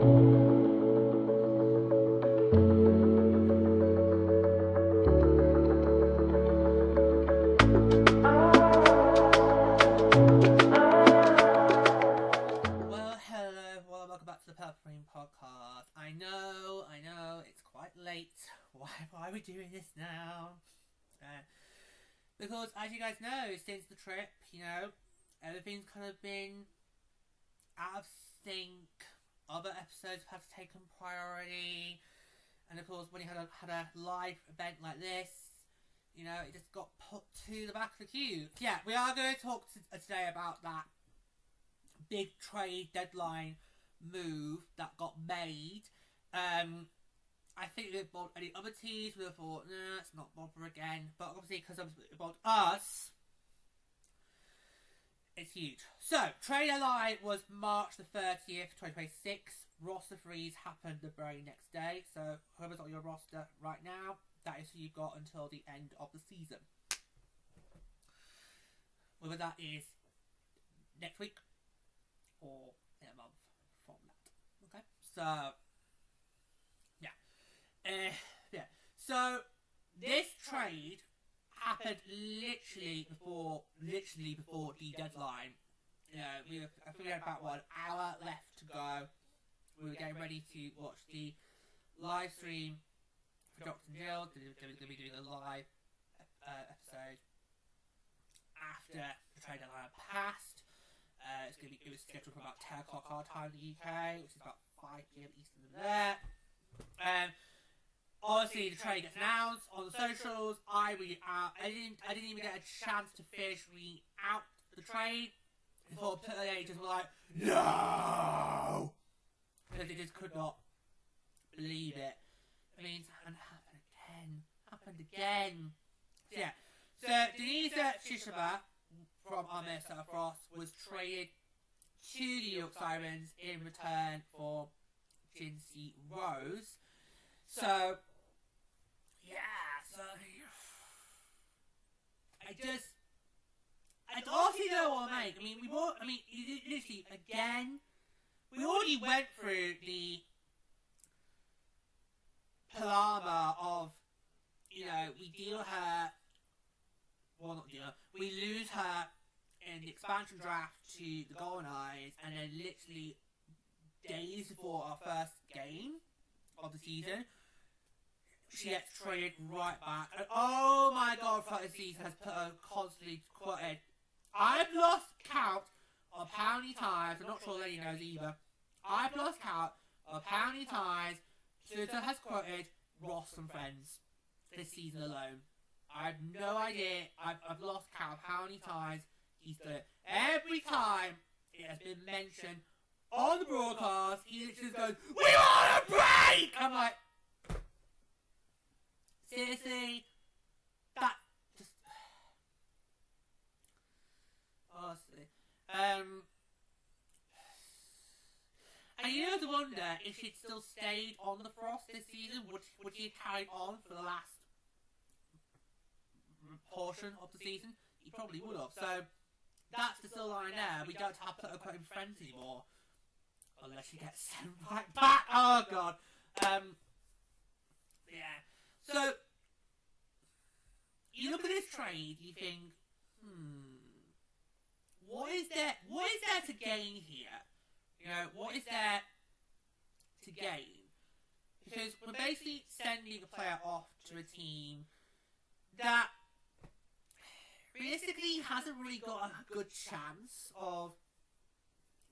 Why are we doing this now? Because, as you guys know, since the trip, everything's kind of been out of sync. Other episodes have taken priority. And of course, when you had a live event like this, it just got put to the back of the queue. Yeah, we are going to talk today about that big trade deadline move that got made. I think if it involved any other teams, we would have thought, nah, let's not bother again. But obviously, because it involved us, it's huge. So, trade deadline was March the 30th, 2026. Roster freeze happened the very next day. So, whoever's on your roster right now, that is who you've got until the end of the season. Whether that is next week or in a month from that. Okay? So, so this trade happened literally before the deadline. I think we had about 1 hour left to go. We were getting ready to watch the live stream for Dr. Jill. They were going to be doing a live episode after the trade deadline passed. It was scheduled for about 10 o'clock our time in the UK, which is about 5 p.m. Eastern there. Obviously, the trade gets announced on the socials. I read it out. I didn't even get a chance to finish reading out the trade before the agents were like, no! Because they just could not believe it. I mean, it happened again. So, yeah. So, Denisa Shishaba from Armista Frost was traded to the York Sirens in return for Jinsey Rose. So, I honestly don't know what to make. Literally, again, we already went through the palaver of, we deal her, we lose her in the expansion draft to the Golden Eyes, and then literally days before our first game of the season, she gets traded right back. And oh my god, the season has put her constantly quoted. I've lost count of how many times, I'm not sure Lenny knows either, I've lost count of how many times Twitter has quoted Ross and Friends this season alone. I have no idea. I've lost count of how many times he's done it. Every time it has been mentioned on the broadcast, he literally goes, "We want a break!" I'm like, seriously? That just... honestly. And you have to wonder if she'd still stayed on the Frost this season, would she have carried on for the last portion of the season? He probably would have. So, that's the still line there. We don't have to put her quoting Friends anymore. Unless she gets sent right back. Oh, God. Yeah. So, you look at this trade, you think, what is there to gain here? What is there to gain? Because we're basically sending a player off to a team that realistically hasn't really got a good chance of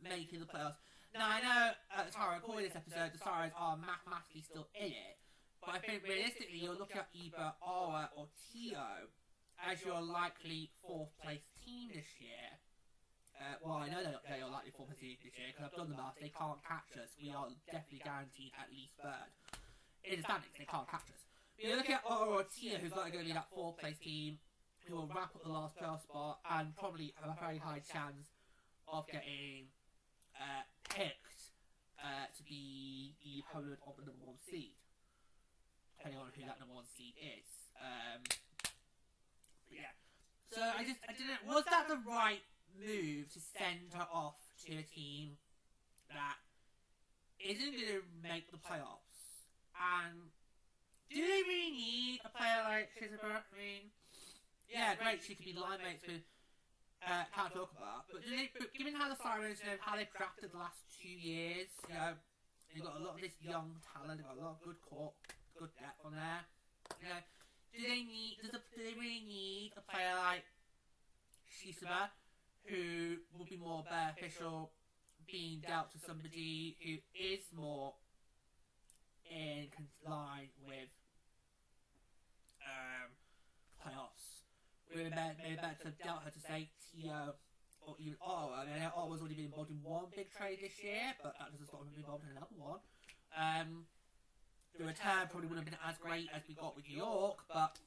making the playoffs. Now, I know at the time I recorded this episode, the Sirens are mathematically still in it, but I think realistically you're looking at either Aura or Tio as your likely 4th place team this year. Well, I know they're your likely 4th place team this year because I've done the math. They can't catch us. We are definitely guaranteed at least 3rd. In the standings, they can't catch us. But you're looking at Aura or Tio, who's likely going to be that 4th place team who will wrap up the last playoff spot and probably have a very high chance of getting picked to be the opponent of the number 1 seed, depending on who that number 1 seed is. But yeah. So I didn't. Was that the right move to send her off to a team that isn't going to make the playoffs. And do they really need a player like Shizuba? I mean, yeah, great, she could be line mates with can't talk about. But given how the Sirens, how they've drafted the last 2 years, they've got a lot of this young talent, they've got a lot of good depth on there. Do they really need a player like Shizuba, who would be more beneficial being dealt to somebody who is more in line with playoffs? Maybe better to have dealt her to say Tio or even Otto. I mean, Otto's already been involved in one big trade this year, but that doesn't stop him being involved in another one. The return probably wouldn't have been as great as we got with York, but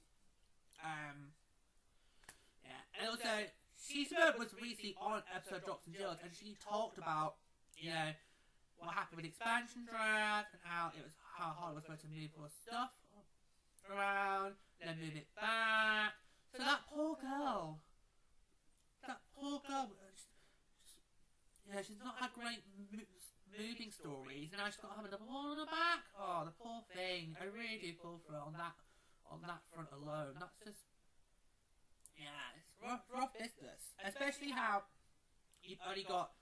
yeah. And also, Shizuba was recently on an episode of Drops and Jills, and she talked about what happened with the expansion draft and how hard it was to move all stuff around, then move it back. So that poor girl, she's not had great moving stories, and now she's got to have another one on her back. Oh, the poor thing. I really do feel for her on that front alone. That's just, it's rough business. Especially how you've only got,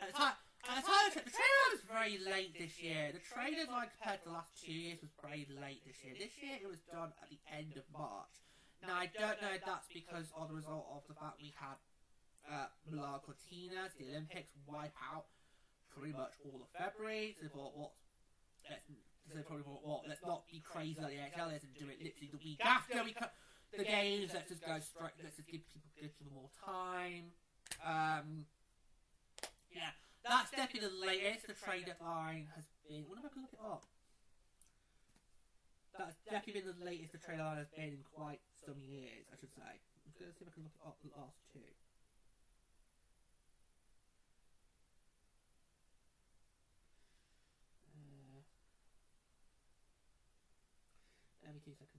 at the time, the trailer was very late this year. The trailer, compared to the last 2 years, was very late this year. This year, it was done at the end of March. Now, I don't know if that's because of the result of the fact we had Milan Cortina, the Olympics, wipe out pretty much all of February. So they thought, let's not be crazy like the XLs and do it literally the week after we cut the games. Let's just go straight. Let's just give people more time. That's definitely the latest. The trade deadline has been. What if I can look it up? That's definitely been the latest the trade deadline has been in quite some years, I should say. I'm going to see if I can look it up the last two. Give me 2 seconds.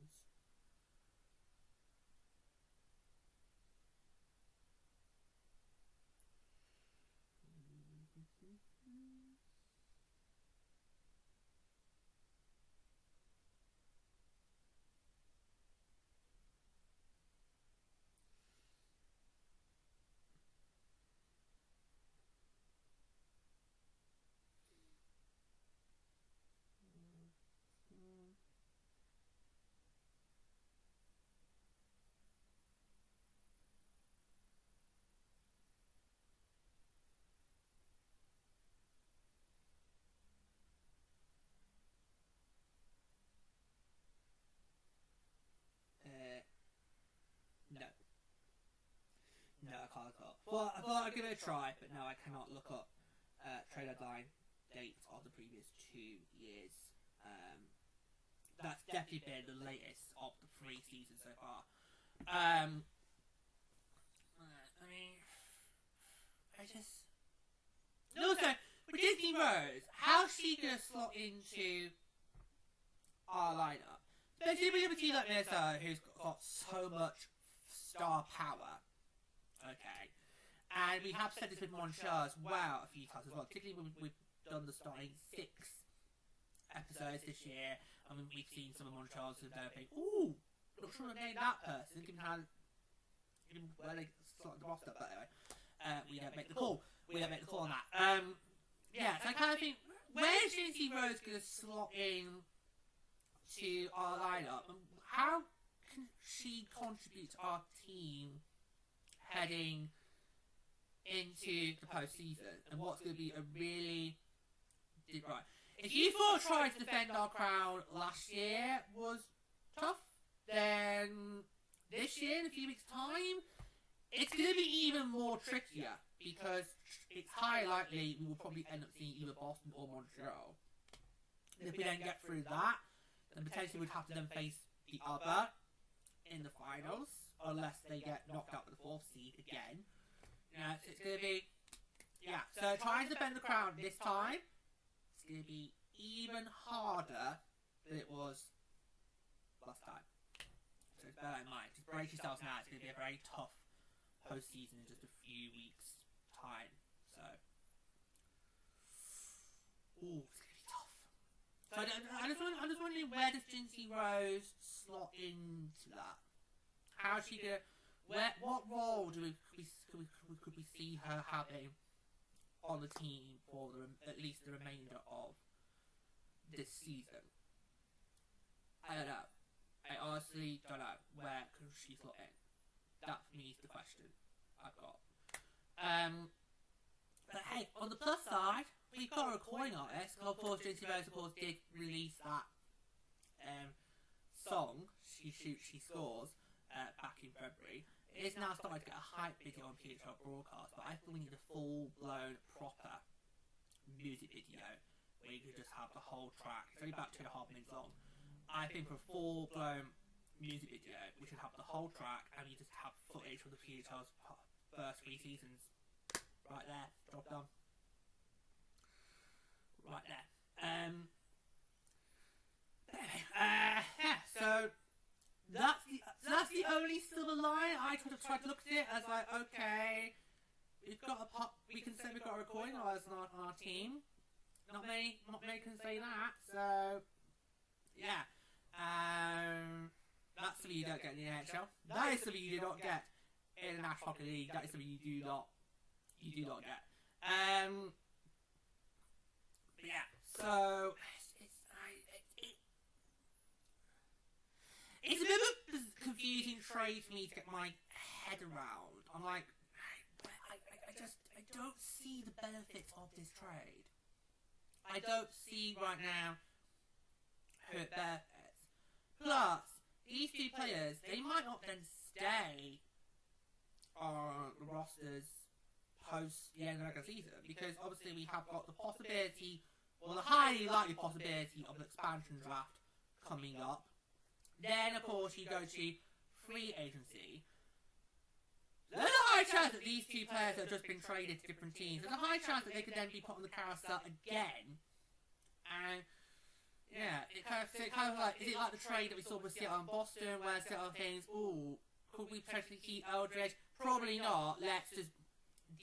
No, I can't look up. Well, I thought I'd give it a try, but no, I cannot look up trade deadline dates of the previous 2 years. That's definitely been the latest of the 3 seasons so far. I mean, And also, with Disney Rose, how's she gonna slot into our lineup? Especially with a team like Minnesota, who's got so much star power. Okay. And we have said this with Montreal as well a few times as well. Particularly when we've done the starting 6 episodes this year. I mean, we've seen some of Montreal's who don't think, ooh, not sure to name that person, given where they slot the roster. But anyway, we don't make the call. We don't make the call on that. So I kind of think, where is Disney Rose going to slot in to our lineup? And how can she contribute to our team heading into the postseason? And what's going to be a really right? If you thought trying to defend our crown last year was tough, then this year, in a few weeks' time, it's going to be even more trickier, because it's highly likely we will probably end up seeing either Boston or Montreal. And if we don't get through that, then potentially we'd have to then face the other in the finals, unless they get knocked out with the 4th seed again. So it's going to be, so trying to defend the crown this time, it's going to be even harder than it was last time. So bear that in mind. Just brace yourselves now. It's going to be a very tough postseason in just a few weeks' time. So, it's So I'm just wondering, where does Jinsey Rose slot into that? How's she gonna? What role could we see her having on the team for at least the remainder of this season? I don't know. I honestly don't know where could she slot in. That for me is the question I've got. But hey, on the plus side, we've got a recording artist. Of course, Jinsey Rose, of course, did release that song, She Shoots, She Scores, back in February. It is now starting to get a hype video on PHL broadcast, but I think we need a full-blown, proper music video where you could just have the whole track. It's only about 2.5 minutes long. I think for a full-blown music video, we should have the whole track, and you just have footage from the PHL's first 3 seasons. Right there, job done. Right there. Yeah, so that's the only silver line. I tried to look at it as like, okay, we can say we've got a recording artist on our team. Not many can say that. So yeah, that's something you don't get in the NHL. That is something you do not get in the National Hockey League. That is something you do not get. But yeah, so it's a bit of a confusing trade for me to get my head around. I'm like, I don't see the benefits of this trade. I don't see right now her benefits. Plus, these 2 players, they might not then stay on the rosters post the end of the regular season, because obviously we have got the possibility, or the highly likely possibility, of an expansion draft coming up. Then, of course, you go to free agency. There's a high chance that these 2 players have just been traded to different teams. There's a high chance that they could then be put on the carousel again. And, yeah, it kind of like, is it like the trade that we saw with Seattle and Boston, where Seattle thinks, ooh, could we potentially keep Eldridge? Probably not. Let's just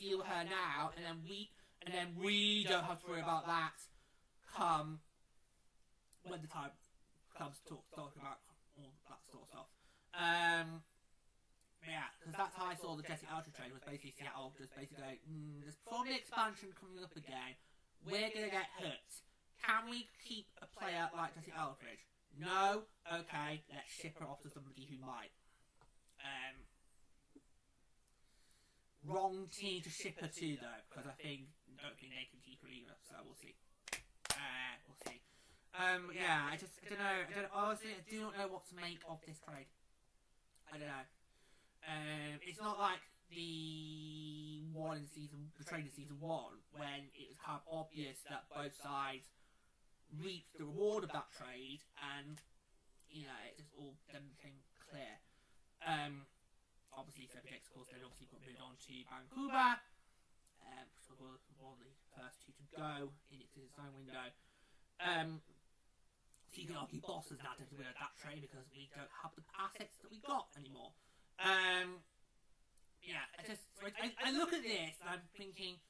deal with her now, and then we don't have to worry about that come when the time comes to talk about all that sort of stuff. Yeah, because that's how I saw the Jesse Eldridge trade, was basically Seattle just basically going, there's probably expansion coming up again, we're going to get hurt. Can we keep a player like Jesse Eldridge? No? Okay, let's ship her off to somebody who might. Wrong team to ship her to, though, because I don't think they can keep her either, so we'll see. We'll see. Yeah, I don't know. Honestly, I do not know what to make of this trade. I don't know. It's not like the trade in season 1, when it was kind of obvious that both sides reaped the reward of that trade, and it just all then became clear. Obviously, Septic, of course, then obviously got moved on to Vancouver, which was one of the first 2 to go in its design window. So you can argue Boston's now taking away that trade because we don't have the assets that we got anymore. Yeah, I look at this and I'm thinking,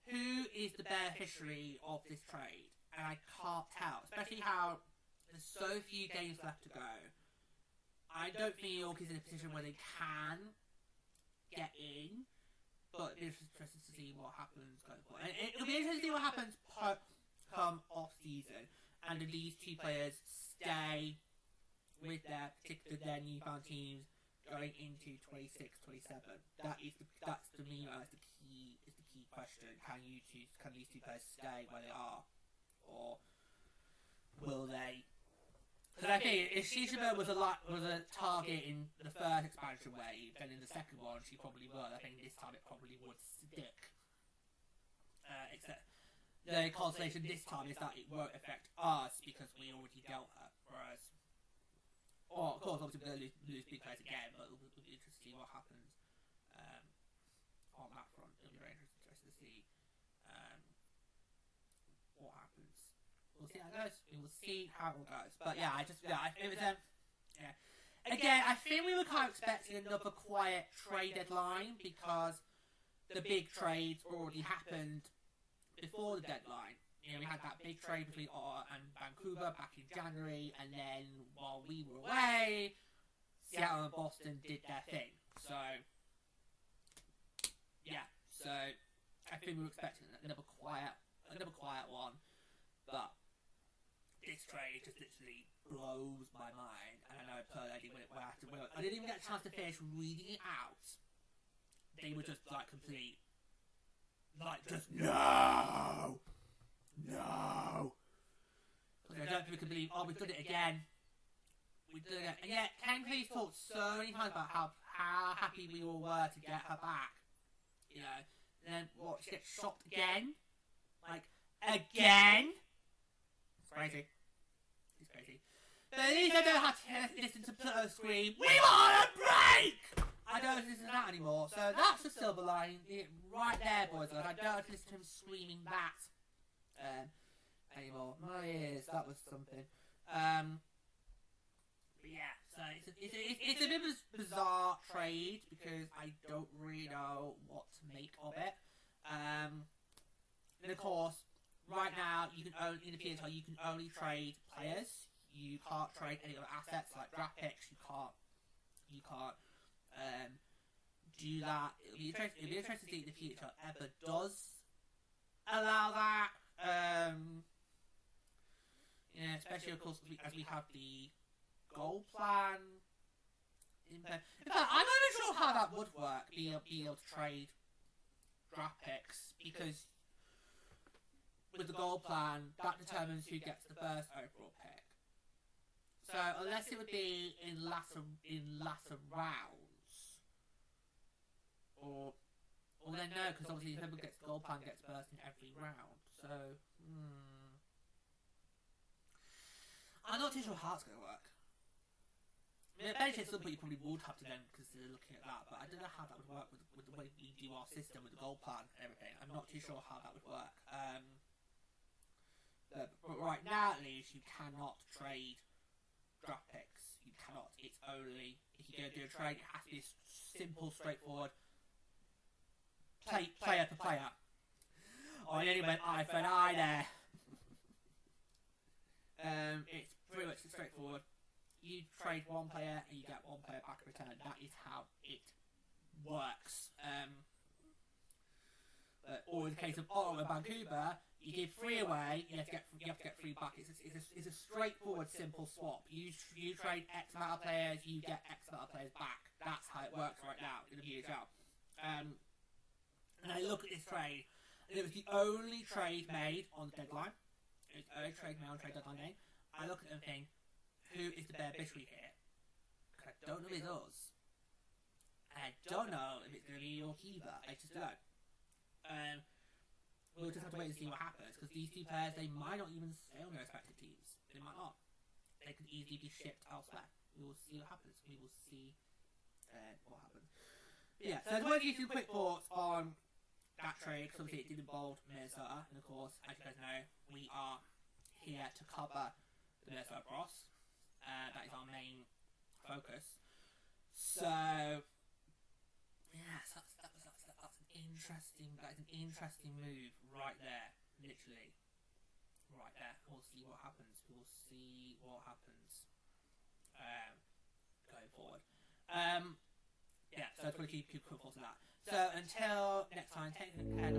who is the beneficiary of this trade? And I can't tell, especially how there's so few games left to go. I don't think York is in a position where they can get in, but it's interesting to see what happens going forward. And it'll be interesting to see what happens come off season, and do these 2 players stay with their newfound teams going into 26, 27. That's to me the key question. Can these 2 players stay where they are, or will they? Because I think if Shishiba was a target in the first expansion wave, then in the second one she probably would. I think this time it probably would stick. Except the consolation this time is that it won't affect us because we already dealt her. Whereas, of course, obviously we're going to lose big players again, but it'll be interesting to see what happens on that front. It'll be very interesting to see what happens. We'll see how it goes. We will see how it goes. But yeah, it was yeah. Again, I think we were kind of expecting another quiet trade deadline because the big trades already happened before the deadline. you know, we had that big trade between Ottawa and Vancouver back in January, and then while we were away, Seattle and Boston did their thing. So, yeah. So, I think we were expecting another quiet one, but this trade just literally blows my mind. And I know I didn't even get a chance to finish reading it out. They were just like complete, like just no. I don't think we can believe. Oh, we've done it again. We did it, and yet Ken Cleese talked so many times about how happy we all were to get her back. You know, and then what? She gets shocked again, like again. It's crazy. It's crazy. But at least I don't have to listen to Pluto scream, "We want a break!" I don't listen to that anymore. So that's the silver lining right there, boys. I don't have to listen to him screaming that anymore. My ears, that was something. But yeah, so it's a bit of a bizarre trade because I don't really know what to make of it. And of course, right now you can only in the PHL you can only trade players. You can't trade any other assets like draft picks. You can't do that. It'll be interesting to see if the PHL ever does allow that. Yeah, especially of course as we have the goal plan. In fact, I'm not even sure how that would work. Be able to trade draft picks because with the goal plan that determines who gets the first overall pick. So unless it would be in latter rounds, or then no, because obviously whoever gets the goal plan gets first in every round. So I'm not too sure how it's going to work. I mean, at bench at some point you probably would have to then consider looking at that, but I don't know how that would work with the way we do our system with the goal plan and everything. I'm not too sure how that would work. But right now at least you cannot trade draft picks. You cannot. It's only if you're going to do a trade, it has to be simple, straightforward, player for player. Oh, I nearly went eye for an eye there. It's pretty much straightforward. You trade one player and you get one player back in return. That is how it works. Or in the case of Ottawa and Vancouver, you give 3 away, you have to get 3 back. It's a straightforward, simple swap. You trade X amount of players, you get X amount of players back. That's how it works right now in the PHL. And I look at this trade, and it was the only trade made on the deadline. It was the only trade made on the trade deadline day. I look at it and think, who is the bear bitch we here? Because I don't know if it's us. And I don't know if it's going to be York either. I just don't. We'll just have to wait and see what happens. Because these 2 players, they might not even stay on their respective teams. They might not. They could easily be shipped elsewhere. We will see what happens. We will see what happens. But yeah, so I just want to give you some quick thoughts on that trade. Because obviously it did involve Minnesota. And of course, as you guys know, we are here to cover the Minnesota Cross. That is our main focus. So, yes, that's an interesting move right there, literally, right there. We'll see what happens. Going forward. Yeah, so I just want to keep quick thoughts on that. So until next time, take care, guys.